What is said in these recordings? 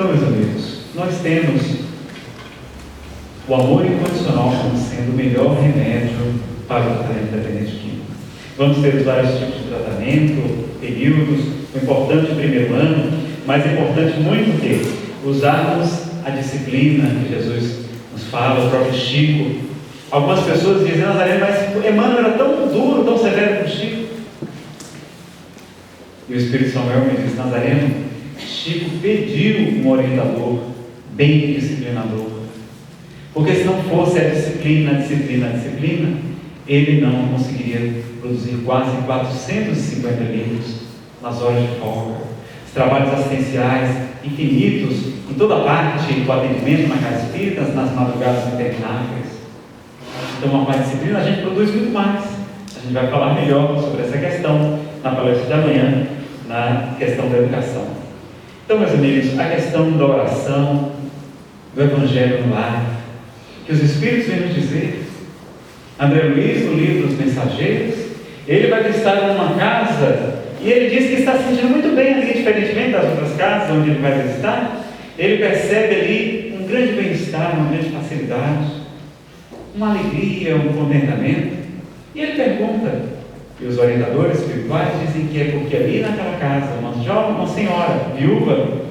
Então, meus amigos, nós temos o amor incondicional como sendo o melhor remédio para o tratamento dependente químico. Vamos ter os vários tipos de tratamento, períodos, o importante é o primeiro ano, mas é importante muito que usarmos a disciplina que Jesus nos fala, o próprio Chico. Algumas pessoas dizem, Nazareno, mas Emmanuel era tão duro, tão severo com Chico. E o Espírito Samuel me diz, Nazareno, Chico pediu um orientador bem disciplinador. Porque se não fosse a disciplina, ele não conseguiria produzir quase 450 livros nas horas de folga. Os trabalhos assistenciais infinitos, em toda parte, do atendimento na casa espírita, nas madrugadas intermináveis. Então, com a disciplina, a gente produz muito mais. A gente vai falar melhor sobre essa questão na palestra de amanhã, na questão da educação. Então, meus amigos, a questão da oração, do Evangelho no lar, que os Espíritos vêm nos dizer. André Luiz, no livro dos Mensageiros, ele vai visitar numa casa e ele diz que está se sentindo muito bem ali, diferentemente das outras casas onde ele vai visitar. Ele percebe ali um grande bem-estar, uma grande facilidade, uma alegria, um contentamento. E ele pergunta, e os orientadores espirituais dizem que é porque ali naquela casa, uma senhora viúva,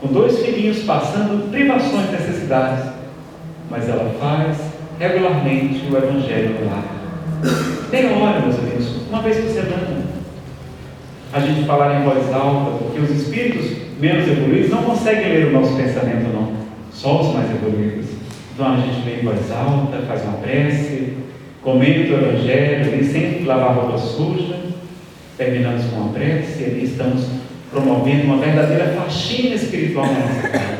com 2 filhinhos passando privações e necessidades, mas ela faz regularmente o Evangelho no lar. Meia hora, meus amigos, uma vez por semana. A gente falar em voz alta, porque os espíritos menos evoluídos não conseguem ler o nosso pensamento, não. Só os mais evoluídos. Então a gente lê em voz alta, faz uma prece, comenta o Evangelho, ali, sem lavar roupa suja, terminamos com uma prece, e ali estamos promovendo uma verdadeira faxina espiritual na nossa casa.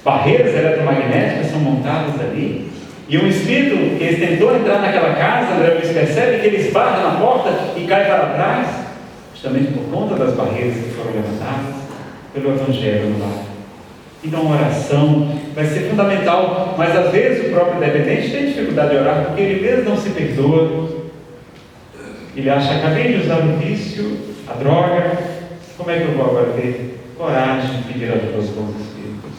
Barreiras eletromagnéticas são montadas ali, e um espírito que tentou entrar naquela casa, André Luiz percebe que ele esbarra na porta e cai para trás, justamente por conta das barreiras que foram levantadas pelo Evangelho no lar. Então a oração vai ser fundamental, mas às vezes o próprio dependente tem dificuldade de orar porque ele mesmo não se perdoa. Ele acha, acabei de usar o vício, a droga, como é que eu vou agora ter coragem de pedir ajuda aos bons espíritos?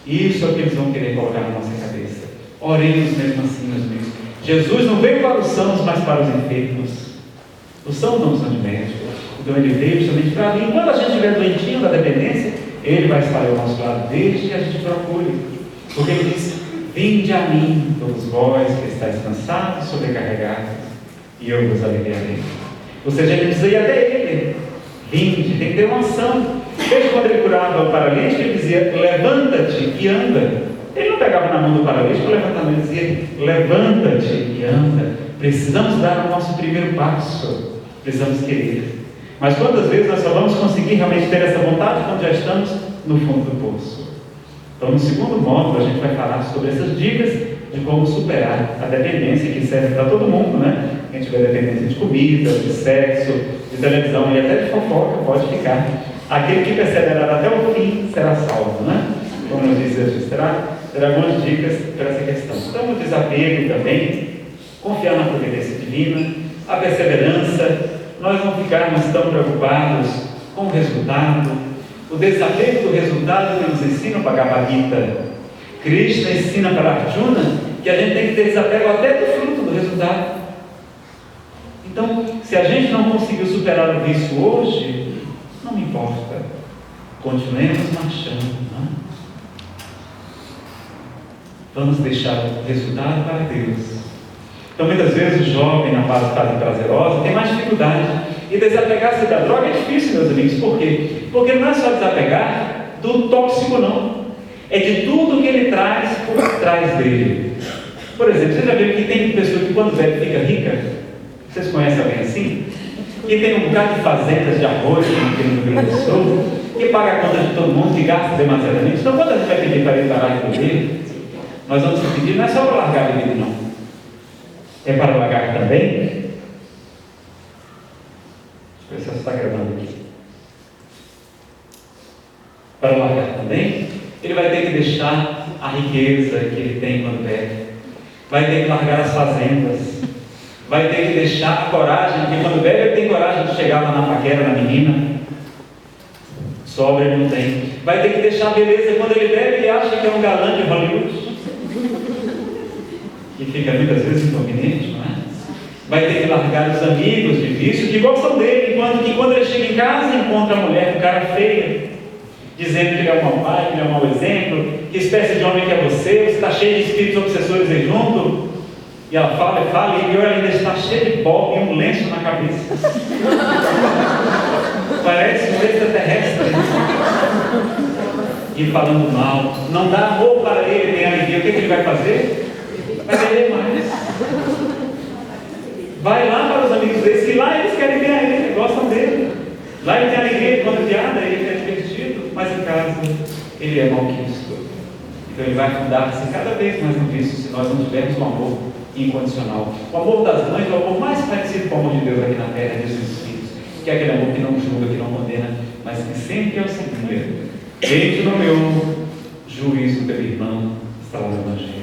Isso é o que eles vão querer colocar na nossa cabeça. Oremos mesmo assim, meus amigos. Jesus não veio para os sãos, mas para os enfermos. Os sãos não são de médico. Então ele veio justamente para mim. Quando a gente estiver doentinho da dependência, ele vai estar ao nosso lado, desde que a gente procure. Porque ele diz, vinde a mim, todos vós que estáis cansados, sobrecarregados, e eu vos aliviarei. Ou seja, ele dizia até ele, vinde, tem que ter uma ação. Veja quando ele curava o paralítico, ele dizia, levanta-te e anda. Ele não pegava na mão do paralítico, levantamento, ele dizia, levanta-te e anda. Precisamos dar o nosso primeiro passo, precisamos querer. Mas quantas vezes nós só vamos conseguir realmente ter essa vontade quando já estamos no fundo do poço? Então, no segundo módulo, a gente vai falar sobre essas dicas de como superar a dependência, que serve para todo mundo, né? Quem tiver dependência de comida, de sexo, de televisão e até de fofoca, pode ficar. Aquele que perseverar até o fim será salvo, né? Como eu disse antes, terá algumas dicas para essa questão. Então, o desapego também, confiar na providência divina, a perseverança, nós não ficarmos tão preocupados com o resultado. O desapego do resultado que nos ensina o Bhagavad Gita. Krishna ensina para Arjuna que a gente tem que ter desapego até do fruto do resultado. Então, se a gente não conseguiu superar o vício hoje, não importa. Continuemos marchando, não é? Vamos deixar o resultado para Deus. Então, muitas vezes o jovem na fase prazerosa tem mais dificuldade. E desapegar-se da droga é difícil, meus amigos. Por quê? Porque não é só desapegar do tóxico, não. É de tudo que ele traz por trás dele. Por exemplo, vocês já viram que tem pessoa que quando bebe fica rica? Vocês conhecem alguém assim? Que tem um bocado de fazendas de arroz, que tem no Rio Grande do Sul, que paga a conta de todo mundo, que gasta demasiadamente. Então, quando a gente vai pedir para ele parar de beber, nós vamos pedir, não é só para largar a bebida, não. É para largar também. Deixa eu ver se você está gravando aqui. Para largar também, ele vai ter que deixar a riqueza que ele tem quando bebe. Vai ter que largar as fazendas. Vai ter que deixar a coragem, porque quando bebe ele tem coragem de chegar lá na paquera, na menina. Sobra ele não tem. Vai ter que deixar a beleza. Quando ele bebe, ele acha que é um galã de Hollywood, que fica muitas vezes inconveniente, não é? Vai ter que largar os amigos de vício que gostam dele, enquanto que quando ele chega em casa, encontra a mulher com cara feia, dizendo que ele é um mau pai, que ele é um mau exemplo, que espécie de homem que é você está cheio de espíritos obsessores aí junto. E ela fala, e ela ainda está cheia de pó e um lenço na cabeça. Parece um extraterrestre. E falando mal, não dá amor para ele, nem alegria. O que ele vai fazer? Vai beber mais. Vai lá para os amigos deles, que lá eles querem ver a ele, gostam dele. Lá ele tem alegria, ele conta piada, ele é divertido, mas em casa ele é malquisto. Então ele vai afundar-se cada vez mais no vício se nós não tivermos um amor incondicional. O amor das mães é o amor mais parecido com o amor de Deus aqui na terra, Deus e os filhos, que é aquele amor que não julga, que não condena, mas que sempre auxilia. Ele nomeou juízo pelo irmão, está lá no Evangelho.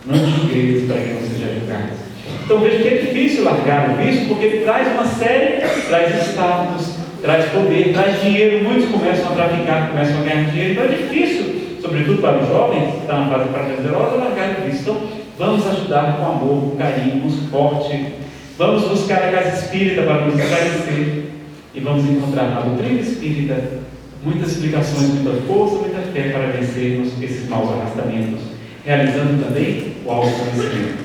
Não julgueis para que não seja julgado. Então veja que é difícil largar o vício, porque ele traz uma série, traz status, traz poder, traz dinheiro. Muitos começam a traficar, começam a ganhar dinheiro. Então é difícil, sobretudo para os jovens que estão na fase prazerosa, largar o vício. Então vamos ajudar com amor, com carinho, com suporte. Vamos buscar a casa espírita para nos esclarecer e vamos encontrar na doutrina espírita muitas explicações, muita força, muita fé para vencermos esses maus arrastamentos, realizando também o autoconhecimento,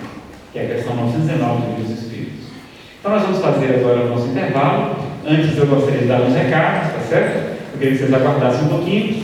que é a questão 919 do Livro dos Espíritos. Então nós vamos fazer agora o nosso intervalo. Antes eu gostaria de dar uns recados, tá certo? Eu queria que vocês aguardassem um pouquinho.